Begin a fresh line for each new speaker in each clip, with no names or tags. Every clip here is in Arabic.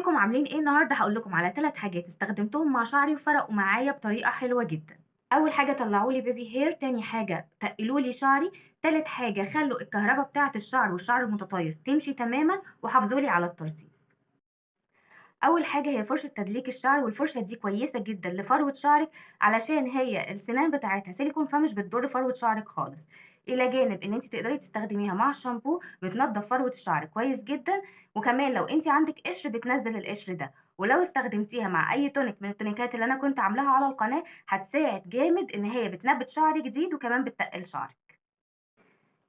ازيكم عاملين ايه النهارده؟ هقول لكم على 3 حاجات استخدمتهم مع شعري وفرقوا معايا بطريقه حلوه جدا. اول حاجه طلعوا لي بيبي هير، تاني حاجه تقلوا لي شعري، تالت حاجه خلوا الكهرباء بتاعه الشعر والشعر المتطاير تمشي تماما وحافظوا لي على الترطيب. اول حاجه هي فرشه تدليك الشعر، والفرشه دي كويسه جدا لفروه شعرك علشان هي السنان بتاعتها سيليكون فمش بتضر فروه شعرك خالص، الى جانب ان انت تقدري تستخدميها مع الشامبو بتنضف فروه الشعر كويس جدا، وكمان لو انت عندك قشر بتنزل القشر ده، ولو استخدمتيها مع اي تونيك من التونيكات اللي انا كنت عاملاها على القناه هتساعد جامد ان هي بتنبت شعر جديد وكمان بتتقل شعرك.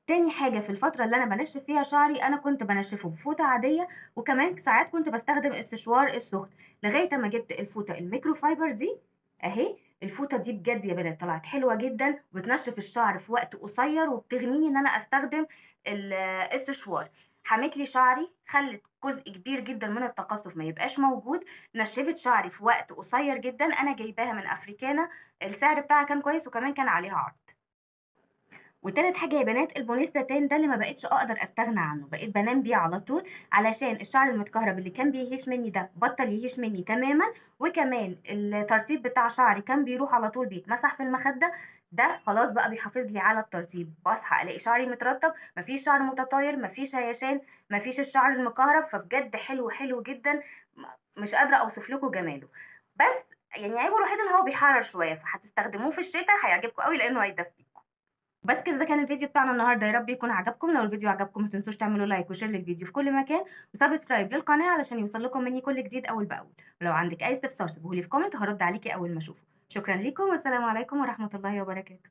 تاني حاجة في الفترة اللي أنا بنشف فيها شعري أنا كنت بنشفه بفوطة عادية، وكمان ساعات كنت بستخدم السشوار السخن لغاية ما جبت الفوطة الميكرو فايبر دي أهي. الفوطة دي بجد يا بنات طلعت حلوة جدا وبتنشف الشعر في وقت قصير وبتغنيني إن أنا أستخدم السشوار. حمت لي شعري، خلت جزء كبير جدا من التقصف ما يبقاش موجود، نشفت شعري في وقت قصير جدا. أنا جايباها من أفريكانا، السعر بتاعها كان كويس وكمان كان عليها عرض. وتالت حاجة يا بنات البونيستاتين ده اللي ما بقتش اقدر استغنى عنه، بقيت بنام بيه على طول علشان الشعر المتكهرب اللي كان بيهيش مني ده بطل يهيش مني تماما، وكمان الترطيب بتاع شعري كان بيروح على طول بيتمسح في المخدة، ده خلاص بقى بيحافظ لي على الترطيب. بصحى الاقي شعري مترطب، مفيش شعر متطاير، مفيش هيشان، مفيش الشعر المكهرب، فبجد حلو حلو جدا. مش قادرة اوصف لكم جماله. بس يعني عيبه الوحيد ان هو بيحرر شوية، فهتستخدموه في الشتاء هيعجبكم قوي لانه هيدفي. بس كده ده كان الفيديو بتاعنا النهارده، يا رب يكون عجبكم. لو الفيديو عجبكم ما تنسوش تعملوا لايك وشير للفيديو في كل مكان، وسبسكرايب للقناه علشان يوصل لكم مني كل جديد اول باول. ولو عندك اي استفسار سيبوه لي في كومنت هرد عليكي اول ما اشوفه. شكرا لكم والسلام عليكم ورحمه الله وبركاته.